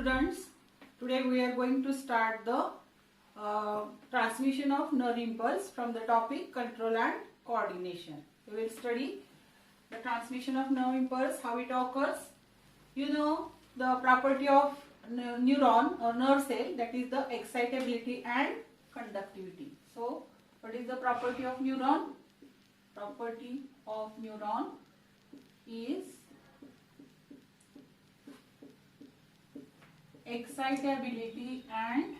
students, today we are going to start the transmission of nerve impulse from the topic control and coordination. We will study the transmission of nerve impulse, how it occurs. You know the property of neuron or nerve cell, that is the excitability and conductivity. So, what is the property of neuron? Property of neuron is excitability and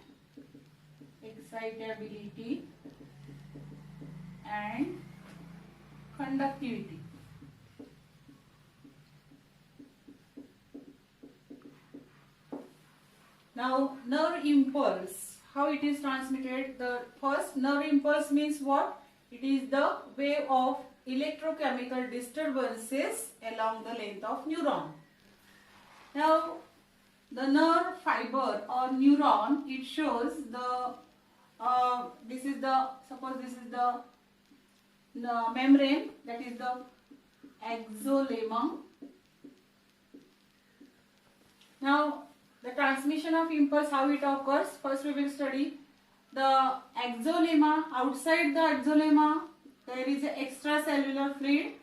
conductivity. Now, nerve impulse, how it is transmitted? The first nerve impulse means what? It is the wave of electrochemical disturbances along the length of neuron. Now, the nerve fiber or neuron, it shows the suppose this is the membrane, that is the axonema. Now, the transmission of impulse, how it occurs? First we will study the axonema. Outside the axonema there is an extracellular fluid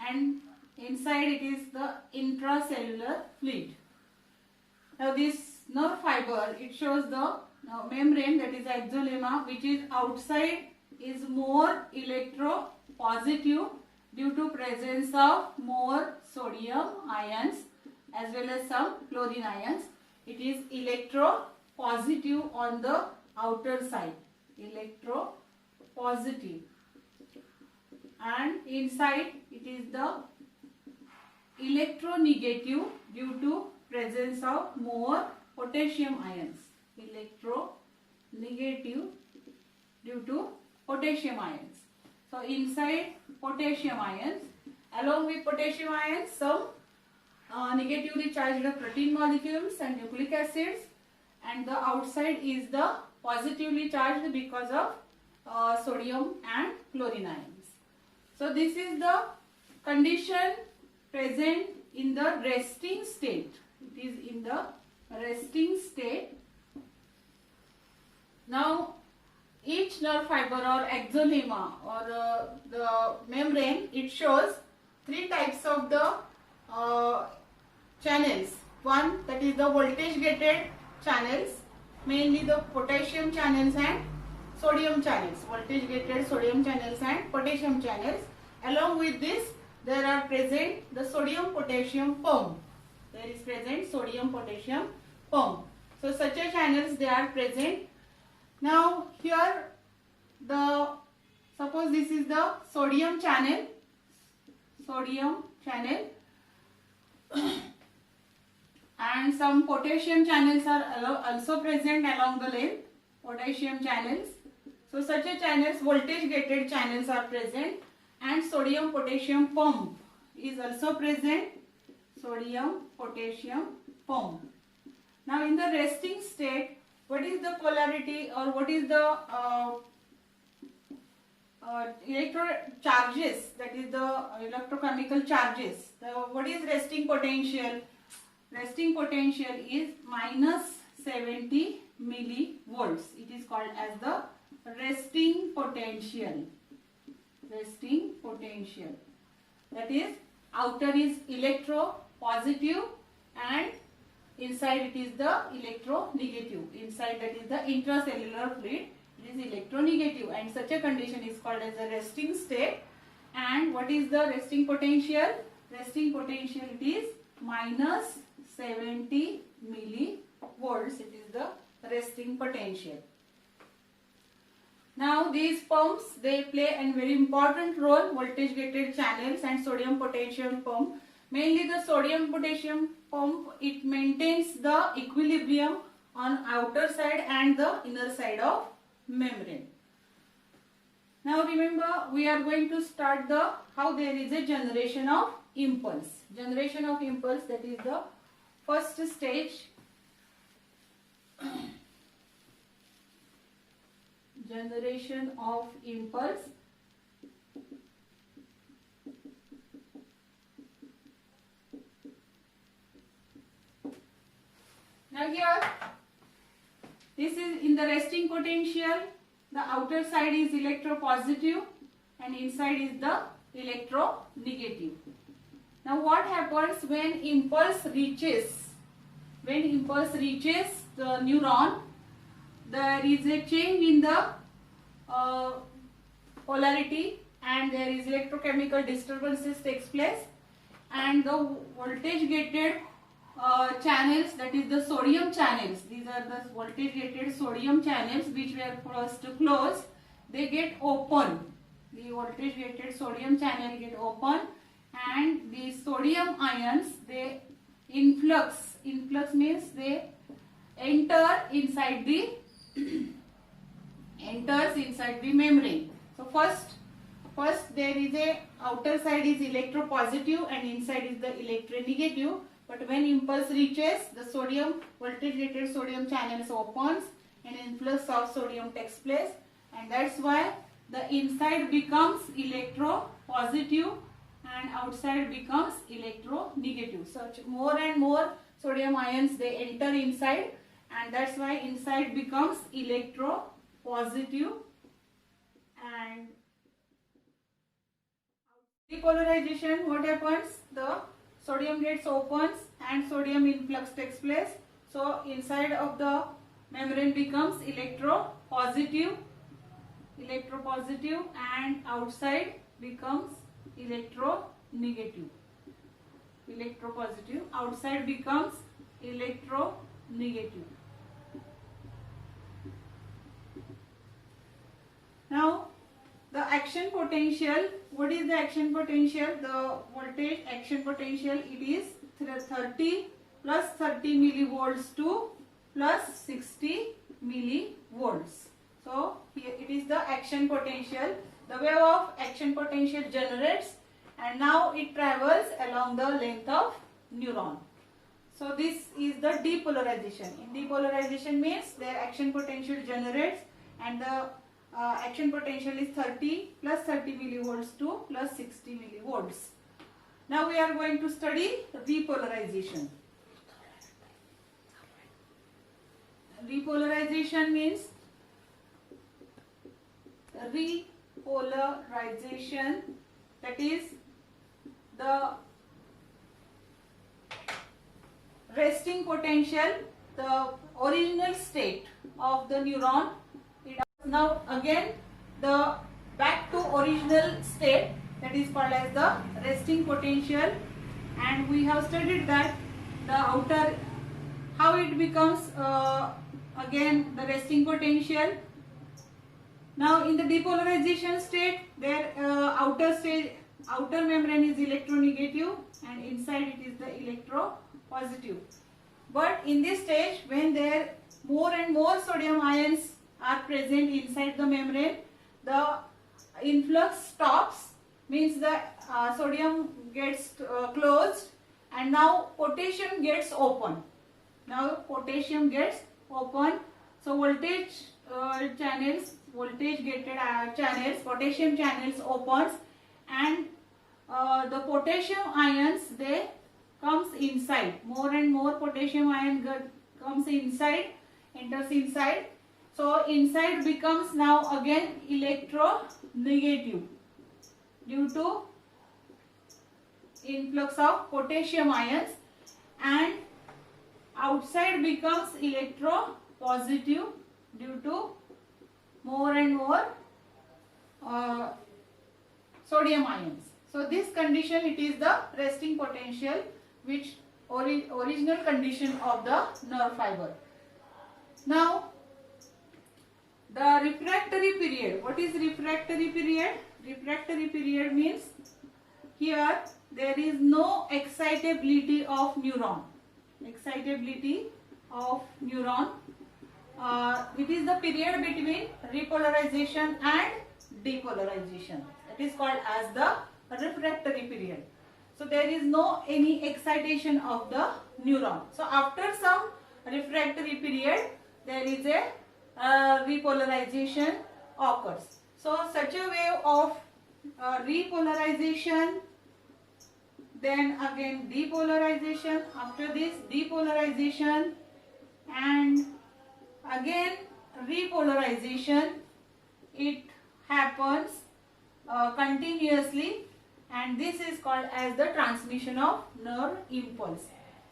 and inside it is the intracellular fluid. Now this nerve fiber, it shows the membrane, that is axonema, which is outside is more electropositive due to presence of more sodium ions as well as some chlorine ions. It is electropositive on the outer side, electropositive, and inside it is the electronegative due to presence of more potassium ions, electronegative due to potassium ions. So inside potassium ions, along with potassium ions some negatively charged protein molecules and nucleic acids, and the outside is the positively charged because of sodium and chlorine ions. So this is the condition present in the resting state. It is in the resting state. Now each nerve fiber or axonema or the membrane, it shows three types of the channels. One, that is the voltage gated channels, mainly the potassium channels and sodium channels, voltage gated sodium channels and potassium channels. Along with this there are present the sodium potassium pump. There is present sodium potassium pump. So such a channels they are present. Now here suppose this is the sodium channel and some potassium channels are also present along the length, potassium channels. So such a channels, voltage gated channels are present, and sodium potassium pump is also present, sodium potassium pump. Now in the resting state, what is the polarity or what is the electro charges, that is the electrochemical charges. What is resting potential? Resting potential is minus 70 millivolts. It is called as the resting potential. Resting potential. That is, outer is electropositive and inside it is the electronegative. Inside, that is the intracellular fluid, it is electronegative, and such a condition is called as a resting state. And what is the resting potential? Resting potential, it is minus 70 millivolts. It is the resting potential. Now these pumps, they play a very important role, voltage gated channels and sodium potassium pump. Mainly the sodium potassium pump, it maintains the equilibrium on outer side and the inner side of membrane. Now remember, we are going to start how there is a generation of impulse. Generation of impulse, that is the first stage. Generation of impulse. Now here, this is in the resting potential. The outer side is electropositive and inside is the electronegative. Now what happens when impulse reaches? When impulse reaches the neuron, there is a change in the polarity and there is electrochemical disturbances takes place, and the voltage gated channels, that is the sodium channels, these are the voltage gated sodium channels which were first closed, they get open. The voltage gated sodium channel get open and the sodium ions, they influx means they enter inside the membrane. So first there is a outer side is electropositive and inside is the electronegative. But when impulse reaches the sodium, voltage gated sodium channels opens and influx of sodium takes place, and that's why the inside becomes electropositive and outside becomes electronegative. So more and more sodium ions they enter inside, and that's why inside becomes electropositive. And depolarization, what happens? The sodium gets opens and sodium influx takes place. So inside of the membrane becomes electropositive and outside becomes electronegative. Electropositive, outside becomes electronegative. Now the action potential, what is the action potential? The voltage action potential, it is 30 plus 30 millivolts to plus 60 millivolts. So here it is the action potential. The wave of action potential generates and now it travels along the length of neuron. So this is the depolarization. In depolarization means their action potential generates and the action potential is 30 plus 30 millivolts to plus 60 millivolts. Now we are going to study repolarization. Repolarization means repolarization, that is the resting potential, the original state of the neuron. Now again the back to original state, that is called as the resting potential, and we have studied that the outer, how it becomes again the resting potential. Now in the depolarization state, their outer membrane is electronegative and inside it is the electropositive. But in this stage, when there more and more sodium ions are present inside the membrane, the influx stops, means the sodium gets closed and now potassium gets open. Now potassium gets open, so voltage channels, voltage gated channels, potassium channels opens and the potassium ions, they comes inside. More and more potassium ion comes inside, enters inside. So inside becomes now again electronegative due to influx of potassium ions, and outside becomes electropositive due to more and more sodium ions. So this condition, it is the resting potential, which original condition of the nerve fiber. Now the refractory period. What is refractory period? Refractory period means here there is no excitability of neuron. Excitability of neuron. It is the period between repolarization and depolarization. It is called as the refractory period. So there is no any excitation of the neuron. So after some refractory period, there is a repolarization occurs. So such a wave of repolarization, then again depolarization, after this depolarization, again repolarization, it happens continuously, and this is called as the transmission of nerve impulse.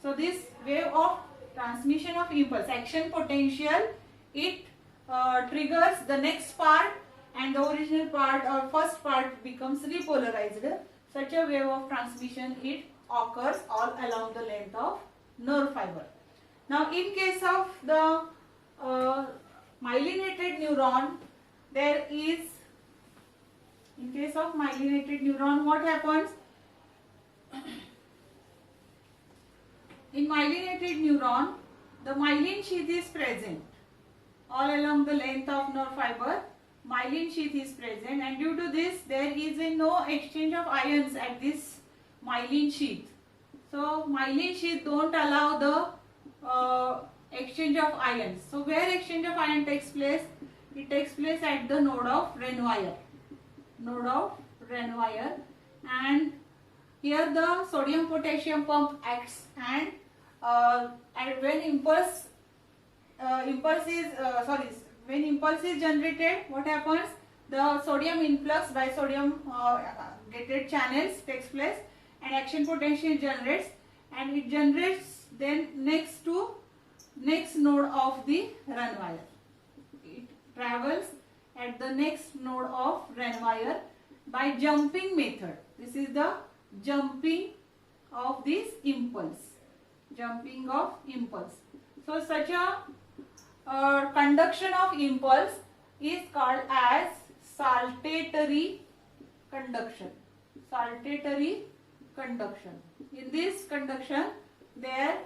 So this wave of transmission of impulse, action potential, it triggers the next part, and the original part or first part becomes repolarized. Such a wave of transmission, it occurs all along the length of nerve fiber. Now in case of the myelinated neuron, there is, in case of myelinated neuron, what happens? In myelinated neuron, the myelin sheath is present all along the length of nerve fiber. Myelin sheath is present, and due to this there is no exchange of ions at this myelin sheath. So myelin sheath don't allow the exchange of ions. So where exchange of ion takes place? It takes place at the node of Renneweyer. Node of Renneweyer, and here the sodium potassium pump acts, and when impulse is generated, what happens? The sodium influx by sodium gated channels takes place, and action potential generates, and it generates then next node of the Renneweyer. It travels at the next node of Renneweyer by jumping method. This is the jumping of this impulse. Jumping of impulse. So such a conduction of impulse is called as saltatory conduction. Saltatory conduction. In this conduction, their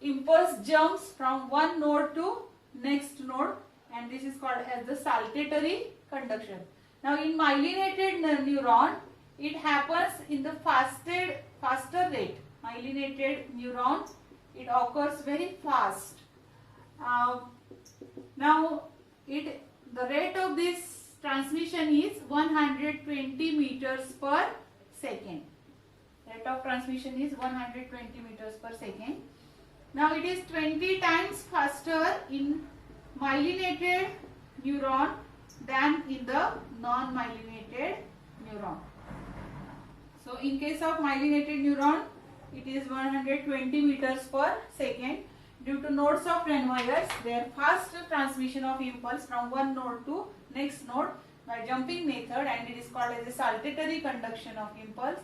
impulse jumps from one node to next node, and this is called as the saltatory conduction. Now in myelinated neuron, it happens in the faster rate. Myelinated neuron, it occurs very fast. Now the rate of this transmission is 120 meters per second. Rate of transmission is 120 meters per second. Now it is 20 times faster in myelinated neuron than in the non-myelinated neuron. So in case of myelinated neuron, it is 120 meters per second. Due to nodes of Renneweyer, their fast transmission of impulse from one node to next node by jumping method, and it is called as a saltatory conduction of impulse,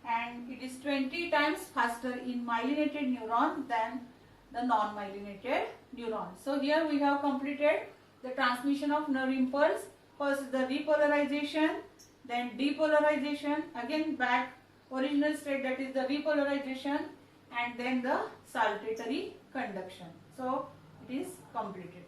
and it is 20 times faster in myelinated neuron than the non-myelinated neuron. So here we have completed the transmission of nerve impulse. First the repolarization, then depolarization, again back original state, that is the repolarization, and then the saltatory conduction. So it is completed.